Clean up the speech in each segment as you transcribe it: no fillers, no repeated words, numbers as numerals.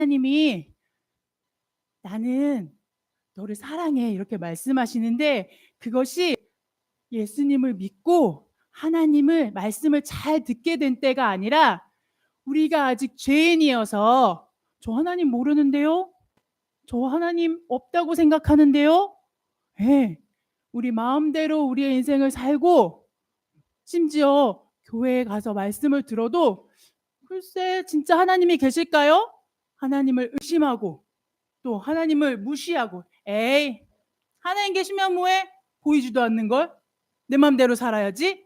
하나님이 "나는 너를 사랑해." 이렇게 말씀하시는데, 그것이 예수님을 믿고 하나님을 말씀을 잘 듣게 된 때가 아니라 우리가 아직 죄인이어서 "저 하나님 모르는데요? 저 하나님 없다고 생각하는데요?" 예. 우리 마음대로 우리의 인생을 살고, 심지어 교회에 가서 말씀을 들어도 글쎄 진짜 하나님이 계실까요? 하나님을 의심하고 또 하나님을 무시하고, "에이, 하나님 계시면 뭐해? 보이지도 않는 걸. 내 맘대로 살아야지."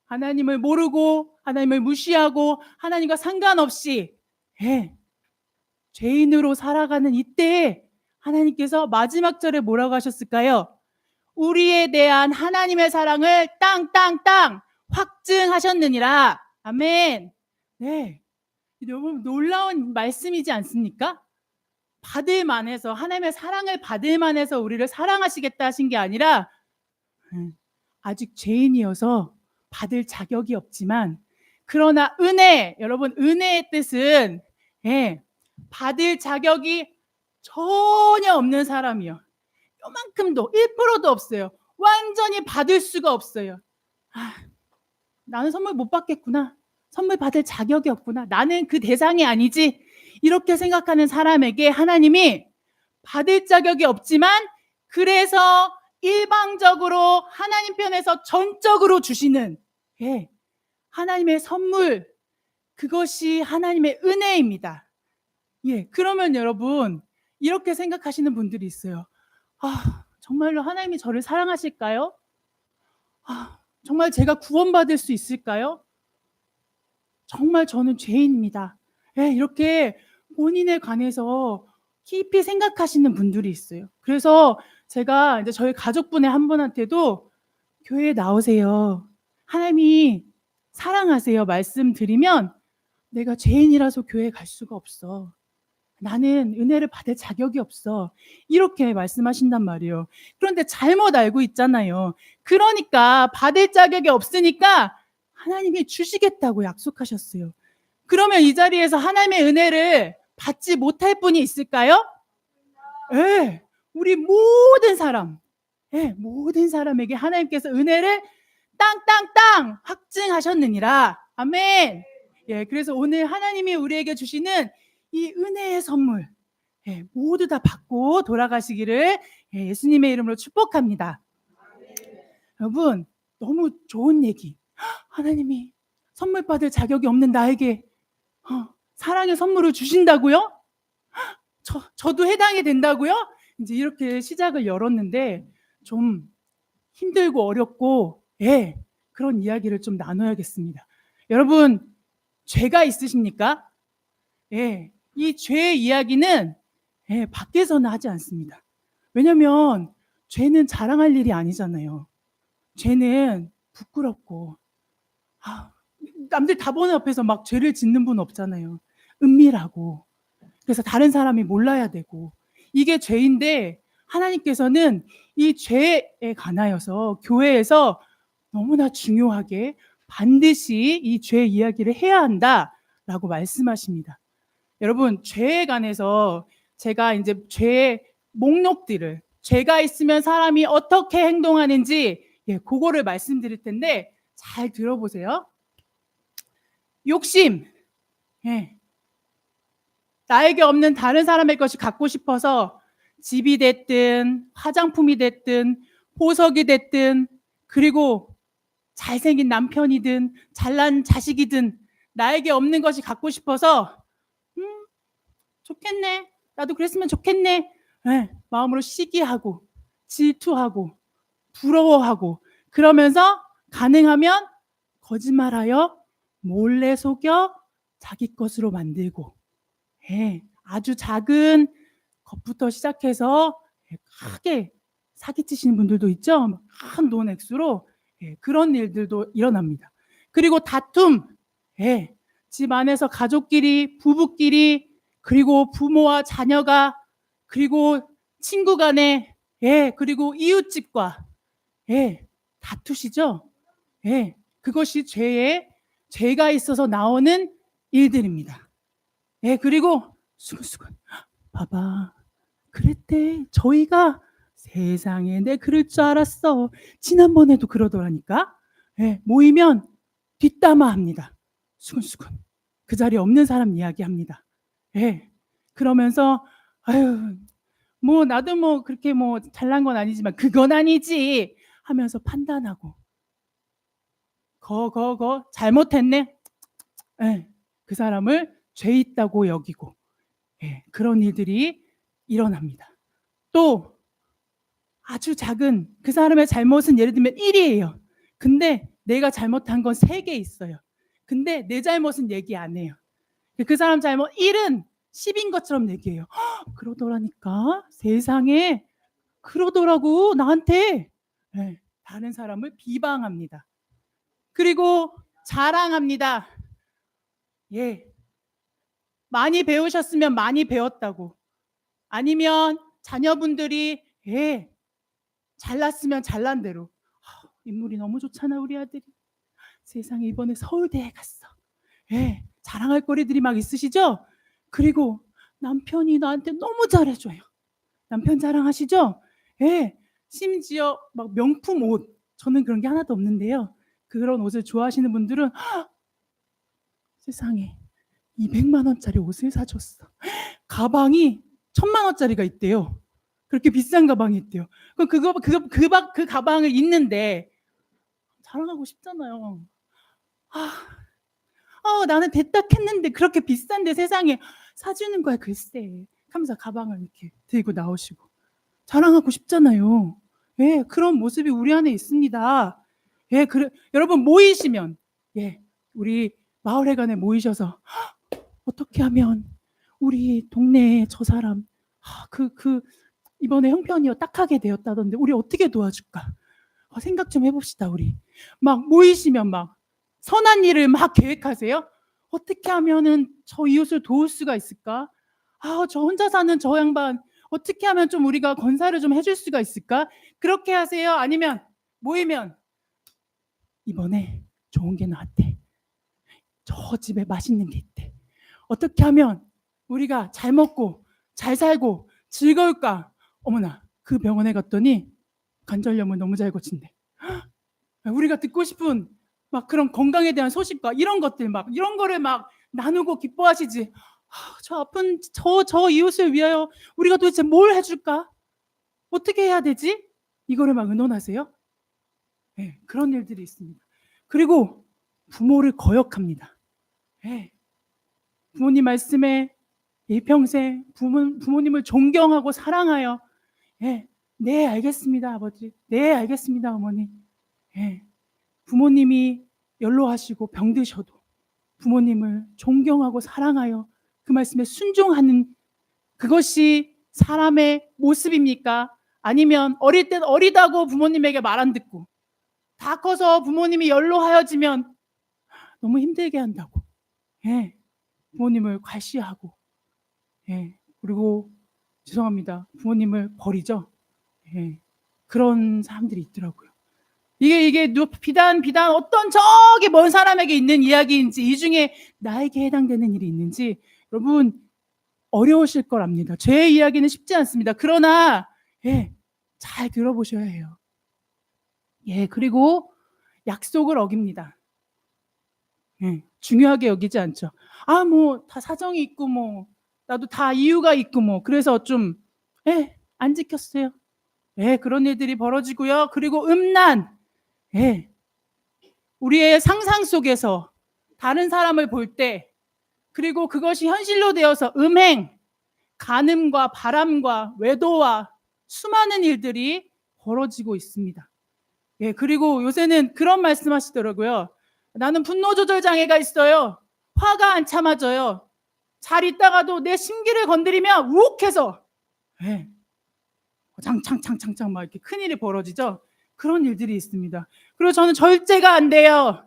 하나님을 모르고 하나님을 무시하고 하나님과 상관없이, 예, 죄인으로 살아가는 이때에 하나님께서 마지막 절에 뭐라고 하셨을까요? 우리에 대한 하나님의 사랑을 땅땅땅 확증하셨느니라. 아멘. 네. 너무 놀라운 말씀이지 않습니까? 받을 만해서, 하나님의 사랑을 받을 만해서 우리를 사랑하시겠다 하신 게 아니라, 아직 죄인이어서 받을 자격이 없지만, 그러나 은혜, 여러분, 은혜의 뜻은, 예, 받을 자격이 전혀 없는 사람이요, 요만큼도 1%도 없어요. 완전히 받을 수가 없어요. 아, 나는 선물 못 받겠구나. 선물 받을 자격이 없구나. 나는 그 대상이 아니지. 이렇게 생각하는 사람에게 하나님이 받을 자격이 없지만, 그래서 일방적으로 하나님 편에서 전적으로 주시는, 예, 하나님의 선물, 그것이 하나님의 은혜입니다. 예, 그러면 여러분, 이렇게 생각하시는 분들이 있어요. "아, 정말로 하나님이 저를 사랑하실까요? 아, 정말 제가 구원받을 수 있을까요? 정말 저는 죄인입니다." 예, 이렇게 본인에 관해서 깊이 생각하시는 분들이 있어요. 그래서 제가 이제 저희 가족분의 한 분한테도 "교회에 나오세요. 하나님이 사랑하세요." 말씀드리면 "내가 죄인이라서 교회에 갈 수가 없어. 나는 은혜를 받을 자격이 없어." 이렇게 말씀하신단 말이에요. 그런데 잘못 알고 있잖아요. 그러니까 받을 자격이 없으니까 하나님이 주시겠다고 약속하셨어요. 그러면 이 자리에서 하나님의 은혜를 받지 못할 분이 있을까요? 예. 우리 모든 사람, 예, 모든 사람에게 하나님께서 은혜를 땅땅땅 확증하셨느니라. 아멘. 예, 그래서 오늘 하나님이 우리에게 주시는 이 은혜의 선물, 예, 모두 다 받고 돌아가시기를, 예, 예수님의 이름으로 축복합니다. 여러분, 너무 좋은 얘기. 하나님이 선물 받을 자격이 없는 나에게 사랑의 선물을 주신다고요? 저도 해당이 된다고요? 이제 이렇게 시작을 열었는데, 좀 힘들고 어렵고, 예, 그런 이야기를 좀 나눠야겠습니다. 여러분, 죄가 있으십니까? 예, 이 죄의 이야기는, 예, 밖에서는 하지 않습니다. 왜냐면 죄는 자랑할 일이 아니잖아요. 죄는 부끄럽고, 남들 다 보는 앞에서 막 죄를 짓는 분 없잖아요. 은밀하고, 그래서 다른 사람이 몰라야 되고, 이게 죄인데, 하나님께서는 이 죄에 관하여서 교회에서 너무나 중요하게 반드시 이 죄 이야기를 해야 한다라고 말씀하십니다. 여러분, 죄에 관해서 제가 이제 죄의 목록들을, 죄가 있으면 사람이 어떻게 행동하는지, 예, 그거를 말씀드릴 텐데 잘 들어보세요. 욕심, 예, 나에게 없는 다른 사람의 것이 갖고 싶어서 집이 됐든 화장품이 됐든 보석이 됐든, 그리고 잘생긴 남편이든 잘난 자식이든 나에게 없는 것이 갖고 싶어서 좋겠네, 나도 그랬으면 좋겠네, 네, 마음으로 시기하고 질투하고 부러워하고, 그러면서 가능하면 거짓말하여 몰래 속여 자기 것으로 만들고, 예, 아주 작은 것부터 시작해서 크게 사기치시는 분들도 있죠. 큰 돈 액수로, 예, 그런 일들도 일어납니다. 그리고 다툼, 예, 집 안에서 가족끼리, 부부끼리, 그리고 부모와 자녀가, 그리고 친구 간에, 예, 그리고 이웃집과, 예, 다투시죠. 예, 그것이 죄가 있어서 나오는 일들입니다. 예, 그리고 수근수근. "봐봐. 그랬대. 저희가 세상에 내 그럴 줄 알았어." 지난번에도 그러더라니까. 예. 모이면 뒷담화합니다. 수근수근. 그 자리에 없는 사람 이야기합니다. 예. 그러면서 "아유 뭐 나도 뭐 그렇게 뭐 잘난 건 아니지만 그건 아니지." 하면서 판단하고 "거 잘못했네." 예. 그 사람을 죄 있다고 여기고, 예, 그런 일들이 일어납니다. 또 아주 작은 그 사람의 잘못은 예를 들면 1 이에요. 근데 내가 잘못한 건 3개 있어요. 근데 내 잘못은 얘기 안 해요. 그 사람 잘못 1은 10인 것처럼 얘기해요. 그러더라니까. 세상에 그러더라고 나한테. 예. 다른 사람을 비방합니다. 그리고 자랑합니다. 예. 많이 배우셨으면 많이 배웠다고. 아니면 자녀분들이, 예, 잘났으면 잘난 대로. 인물이 너무 좋잖아 우리 아들이. 세상에 이번에 서울대에 갔어. 예. 자랑할 거리들이 막 있으시죠? 그리고 남편이 나한테 너무 잘해 줘요. 남편 자랑하시죠? 예. 심지어 막 명품 옷, 저는 그런 게 하나도 없는데요. 그런 옷을 좋아하시는 분들은 세상에 200만 원짜리 옷을 사 줬어. 가방이 1,000만 원짜리가 있대요. 그렇게 비싼 가방이 있대요. 그럼 그 가방을 입는데 자랑하고 싶잖아요. 아. 나는 됐다 했는데 그렇게 비싼데 세상에 사 주는 거야 글쎄 하면서 가방을 이렇게 들고 나오시고 자랑하고 싶잖아요. 예. 그런 모습이 우리 안에 있습니다. 예. 여러분 모이시면, 예, 우리 마을회관에 모이셔서 어떻게 하면 우리 동네에 저 사람 이번에 형편이 딱하게 되었다던데 우리 어떻게 도와줄까? 생각 좀 해 봅시다 우리. 막 모이시면 막 선한 일을 막 계획하세요. '어떻게 하면은 저 이웃을 도울 수가 있을까? 저 혼자 사는 저 양반 어떻게 하면 좀 우리가 건사를 좀 해줄 수가 있을까?' 그렇게 하세요? 아니면 모이면 '이번에 좋은 게 나왔대. 저 집에 맛있는 게 있대. 어떻게 하면 우리가 잘 먹고 잘 살고 즐거울까? 어머나 그 병원에 갔더니 관절염을 너무 잘 고친대.' 우리가 듣고 싶은 막 그런 건강에 대한 소식과 이런 것들 막 이런 거를 막 나누고 기뻐하시지. 저 아픈 저 이웃을 위하여 우리가 도대체 뭘 해 줄까? 어떻게 해야 되지?' 이거를 막 의논하세요? 예. 그런 일들이 있습니다. 그리고 부모를 거역합니다. 예. 부모님 말씀에 일평생 부모님을 존경하고 사랑하여, 예, "네 알겠습니다 아버지. 네 알겠습니다 어머니." 예. 부모님이 연로하시고 병드셔도 부모님을 존경하고 사랑하여 그 말씀에 순종하는 그것이 사람의 모습입니까? 아니면 어릴 땐 어리다고 부모님에게 말 안 듣고 다 커서 부모님이 연로하여지면 너무 힘들게 한다고, 예, 부모님을 괄시하고, 예, 그리고 죄송합니다. 부모님을 버리죠. 예. 그런 사람들이 있더라고요. 이게 비단 어떤 저기 먼 사람에게 있는 이야기인지 이 중에 나에게 해당되는 일이 있는지 여러분 어려우실 걸 압니다. 제 이야기는 쉽지 않습니다. 그러나, 예, 잘 들어보셔야 해요. 예. 그리고 약속을 어깁니다. 예. 중요하게 여기지 않죠. 뭐 다 사정이 있고 뭐 나도 다 이유가 있고 뭐 그래서 좀, 예, 안 지켰어요. 예. 그런 일들이 벌어지고요. 그리고 음란. 예. 우리의 상상 속에서 다른 사람을 볼 때 그리고 그것이 현실로 되어서 음행, 간음과 바람과 외도와 수많은 일들이 벌어지고 있습니다. 예. 그리고 요새는 그런 말씀하시더라고요. "나는 분노 조절 장애가 있어요. 화가 안 참아져요. 잘 있다가도 내 심기를 건드리면 우욱해서." 예. 장창창창창 막 이렇게 큰일이 벌어지죠. 그런 일들이 있습니다. 그리고 저는 절제가 안 돼요.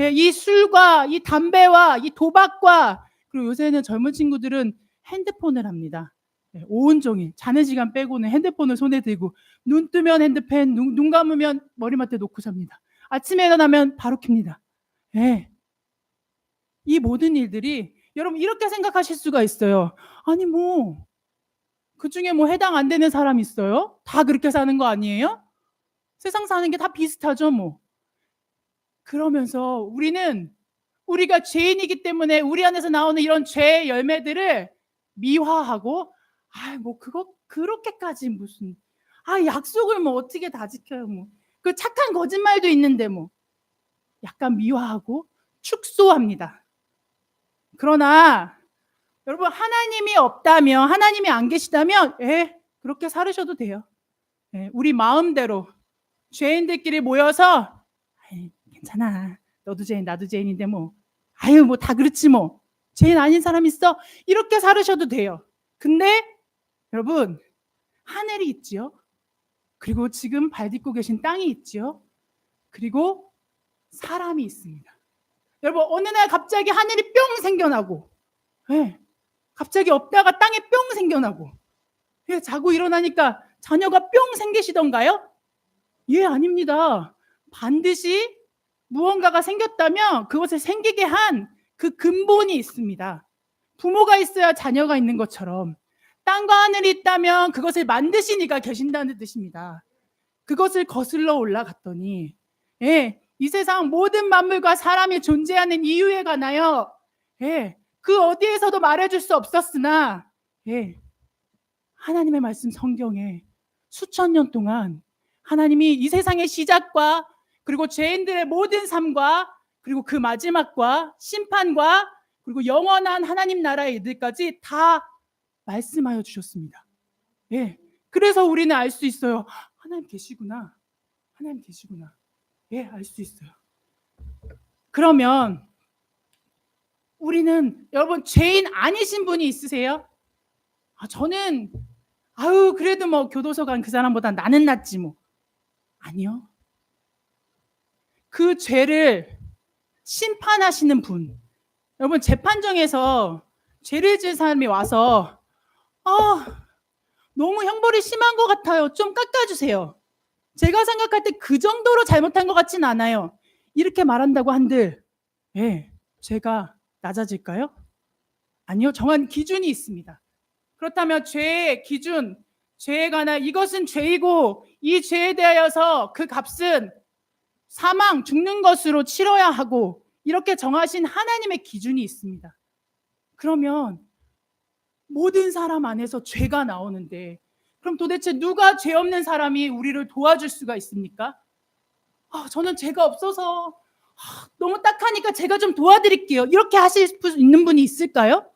예, 이 술과 이 담배와 이 도박과, 그리고 요새는 젊은 친구들은 핸드폰을 합니다. 예, 온종일 자는 시간 빼고는 핸드폰을 손에 들고 눈 뜨면 핸드폰, 눈 감으면 머리맡에 놓고 잡니다. 아침에 일어나면 바로 켭니다. 예. 이 모든 일들이 여러분 이렇게 생각하실 수가 있어요. 아니 뭐 그중에 뭐 해당 안 되는 사람 있어요? 다 그렇게 사는 거 아니에요? 세상 사는 게 다 비슷하죠 뭐. 그러면서 우리는 우리가 죄인이기 때문에 우리 안에서 나오는 이런 죄의 열매들을 미화하고 뭐 그거 그렇게까지 무슨 약속을 뭐 어떻게 다 지켜요 뭐. 그 착한 거짓말도 있는데 뭐. 약간 미화하고 축소합니다. 그러나 여러분 하나님이 없다면 하나님이 안 계시다면 그렇게 살으셔도 돼요. 우리 마음대로 죄인들끼리 모여서 괜찮아. 너도 죄인 나도 죄인인데 뭐 뭐 다 그렇지 뭐. 죄인 아닌 사람 있어? 이렇게 살으셔도 돼요. 근데 여러분 하늘이 있지요. 그리고 지금 발 딛고 계신 땅이 있지요. 그리고 사람이 있습니다. 여러분 어느 날 갑자기 하늘이 뿅 생겨나고 갑자기 없다가 땅에 뿅 생겨나고 자고 일어나니까 자녀가 뿅 생기시던가요? 아닙니다. 반드시 무언가가 생겼다면 그것을 생기게 한 그 근본이 있습니다. 부모가 있어야 자녀가 있는 것처럼 땅과 하늘이 있다면 그것을 만드신 이가 계신다는 뜻입니다. 그것을 거슬러 올라갔더니 이 세상 모든 만물과 사람이 존재하는 이유에 관하여 그 어디에서도 말해줄 수 없었으나 하나님의 말씀 성경에 수천 년 동안 하나님이 이 세상의 시작과 그리고 죄인들의 모든 삶과 그리고 그 마지막과 심판과 그리고 영원한 하나님 나라의 일들까지 다 말씀하여 주셨습니다. 그래서 우리는 알 수 있어요. 하나님 계시구나. 하나님 계시구나. 알 수 있어요. 그러면 우리는 여러분 죄인 아니신 분이 있으세요? 저는 그래도 뭐 교도소 간 그 사람보다 나는 낫지 뭐. 아니요. 그 죄를 심판하시는 분. 여러분 재판정에서 죄를 지은 사람이 와서 너무 형벌이 심한 것 같아요. 좀 깎아주세요. 제가 생각할 때 그 정도로 잘못한 것 같진 않아요. 이렇게 말한다고 한들 죄가 낮아질까요? 아니요. 정한 기준이 있습니다. 그렇다면 죄의 기준, 죄에 관한 이것은 죄이고 이 죄에 대하여서 그 값은 사망, 죽는 것으로 치러야 하고 이렇게 정하신 하나님의 기준이 있습니다. 그러면 모든 사람 안에서 죄가 나오는데 그럼 도대체 누가 죄 없는 사람이 우리를 도와줄 수가 있습니까? 저는 죄가 없어서 너무 딱하니까 제가 좀 도와드릴게요. 이렇게 하실 수 있는 분이 있을까요?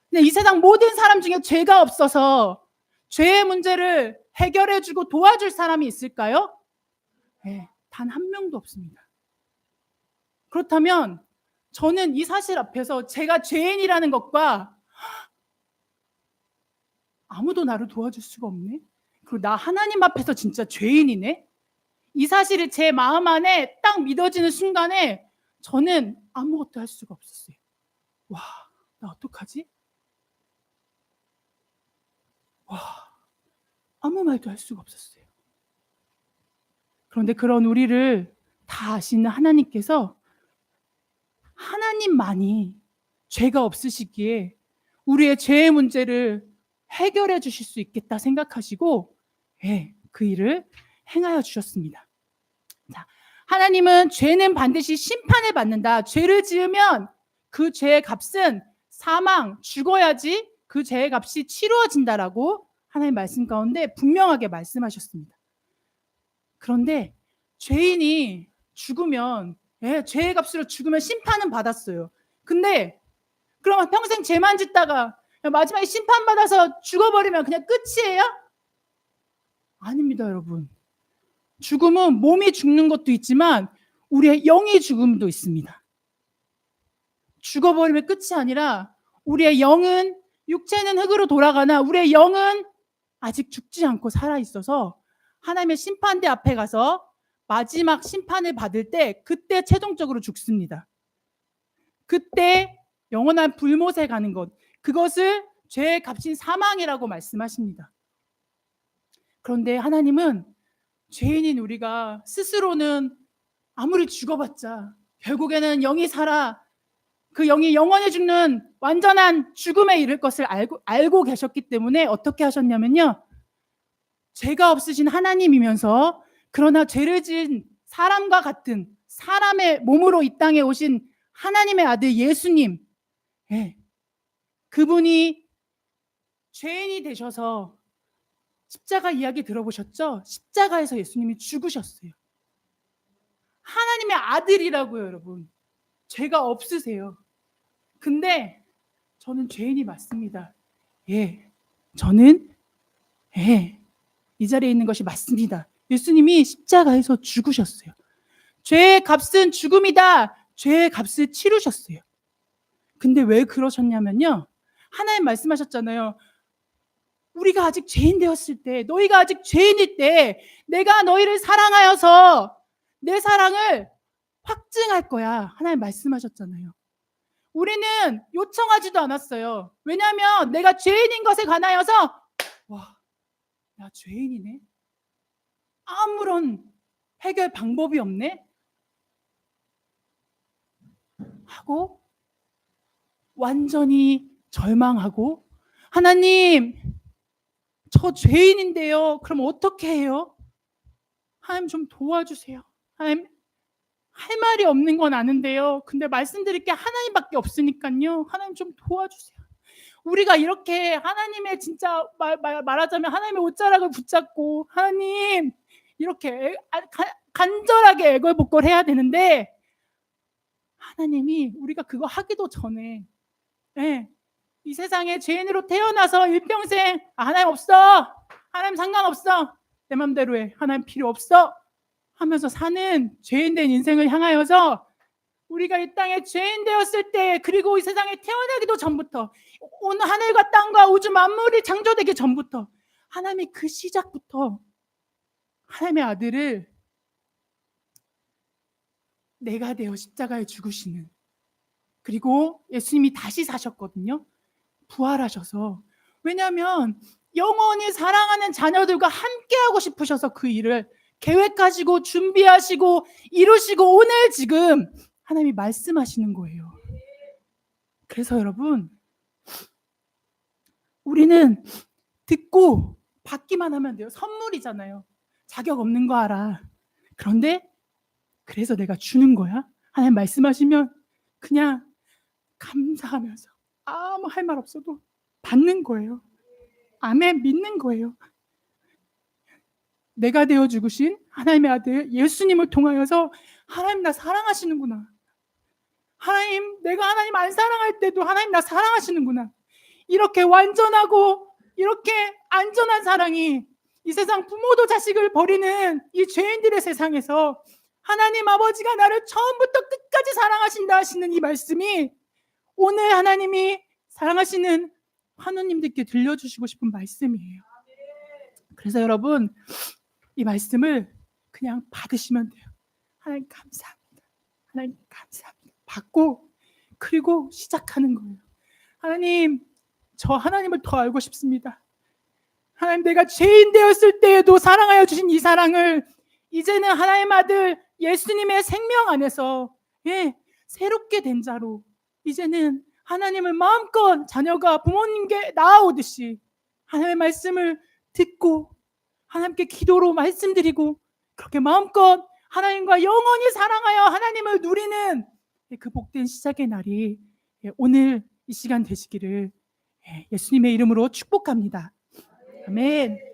근데 이 세상 모든 사람 중에 죄가 없어서 죄의 문제를 해결해주고 도와줄 사람이 있을까요? 단 한 명도 없습니다. 그렇다면 저는 이 사실 앞에서 제가 죄인이라는 것과 아무도 나를 도와줄 수가 없네. 그리고 나 하나님 앞에서 진짜 죄인이네. 이 사실이 제 마음 안에 딱 믿어지는 순간에 저는 아무것도 할 수가 없었어요. 나 어떡하지? 아무 말도 할 수가 없었어요. 그런데 그런 우리를 다 아시는 하나님께서 하나님만이 죄가 없으시기에 우리의 죄의 문제를 해결해 주실 수 있겠다 생각하시고 그 일을 행하여 주셨습니다. 자, 하나님은 죄는 반드시 심판을 받는다. 죄를 지으면 그 죄의 값은 사망, 죽어야지 그 죄의 값이 치루어진다라고 하나님 말씀 가운데 분명하게 말씀하셨습니다. 그런데 죄인이 죽으면 죄의 값으로 죽으면 심판은 받았어요. 근데 그러면 평생 죄만 짓다가 마지막에 심판받아서 죽어버리면 그냥 끝이에요? 아닙니다, 여러분. 죽음은 몸이 죽는 것도 있지만 우리의 영이 죽음도 있습니다. 죽어버리면 끝이 아니라 우리의 영은, 육체는 흙으로 돌아가나 우리의 영은 아직 죽지 않고 살아있어서 하나님의 심판대 앞에 가서 마지막 심판을 받을 때 그때 최종적으로 죽습니다. 그때 영원한 불못에 가는 것, 그것을 죄의 값인 사망이라고 말씀하십니다. 그런데 하나님은 죄인인 우리가 스스로는 아무리 죽어봤자 결국에는 영이 살아 그 영이 영원히 죽는 완전한 죽음에 이를 것을 알고 계셨기 때문에 어떻게 하셨냐면요. 죄가 없으신 하나님이면서 그러나 죄를 지은 사람과 같은 사람의 몸으로 이 땅에 오신 하나님의 아들 예수님, 예, 그분이 죄인이 되셔서 십자가 이야기 들어보셨죠? 십자가에서 예수님이 죽으셨어요. 하나님의 아들이라고요, 여러분. 죄가 없으세요. 근데 저는 죄인이 맞습니다. 예, 저는 이 자리에 있는 것이 맞습니다. 예수님이 십자가에서 죽으셨어요. 죄의 값은 죽음이다. 죄의 값을 치르셨어요. 근데 왜 그러셨냐면요. 하나님 말씀하셨잖아요. 우리가 아직 죄인 되었을 때, 너희가 아직 죄인일 때 내가 너희를 사랑하여서 내 사랑을 확증할 거야. 하나님 말씀하셨잖아요. 우리는 요청하지도 않았어요. 왜냐하면 내가 죄인인 것에 관하여서 와, 나 죄인이네. 아무런 해결 방법이 없네. 하고 완전히 절망하고 하나님, 저 죄인인데요. 그럼 어떻게 해요? 하나님 좀 도와주세요. 하나님, 할 말이 없는 건 아는데요. 근데 말씀드릴 게 하나님밖에 없으니까요. 하나님 좀 도와주세요. 우리가 이렇게 하나님의 진짜 말하자면 하나님의 옷자락을 붙잡고 하나님 이렇게 간절하게 애걸복걸 해야 되는데 하나님이 우리가 그거 하기도 전에 이 세상에 죄인으로 태어나서 일평생 하나님 없어, 하나님 상관없어, 내 맘대로 해, 하나님 필요 없어 하면서 사는 죄인된 인생을 향하여서 우리가 이 땅에 죄인 되었을 때, 그리고 이 세상에 태어나기도 전부터, 온 하늘과 땅과 우주 만물이 창조되기 전부터 하나님이 그 시작부터 하나님의 아들을 내가 되어 십자가에 죽으시는, 그리고 예수님이 다시 사셨거든요. 부활하셔서. 왜냐하면 영원히 사랑하는 자녀들과 함께하고 싶으셔서 그 일을 계획하시고 준비하시고 이루시고 오늘 지금 하나님이 말씀하시는 거예요. 그래서 여러분, 우리는 듣고 받기만 하면 돼요. 선물이잖아요. 자격 없는 거 알아. 그런데 그래서 내가 주는 거야. 하나님 말씀하시면 그냥 감사하면서 아무 할 말 없어도 받는 거예요. 아멘, 믿는 거예요. 내가 되어 죽으신 하나님의 아들 예수님을 통하여서 하나님 나 사랑하시는구나. 하나님, 내가 하나님 안 사랑할 때도 하나님 나 사랑하시는구나. 이렇게 완전하고 이렇게 안전한 사랑이 이 세상 부모도 자식을 버리는 이 죄인들의 세상에서 하나님 아버지가 나를 처음부터 끝까지 사랑하신다 하시는 이 말씀이 오늘 하나님이 사랑하시는 환우님들께 들려주시고 싶은 말씀이에요. 그래서 여러분, 이 말씀을 그냥 받으시면 돼요. 하나님 감사합니다. 하나님 감사합니다. 받고 그리고 시작하는 거예요. 하나님, 저 하나님을 더 알고 싶습니다. 하나님, 내가 죄인 되었을 때에도 사랑하여 주신 이 사랑을 이제는 하나님 아들 예수님의 생명 안에서 새롭게 된 자로 이제는 하나님을 마음껏 자녀가 부모님께 나아오듯이 하나님의 말씀을 듣고 하나님께 기도로 말씀드리고 그렇게 마음껏 하나님과 영원히 사랑하여 하나님을 누리는 그 복된 시작의 날이 오늘 이 시간 되시기를 예수님의 이름으로 축복합니다. 아멘.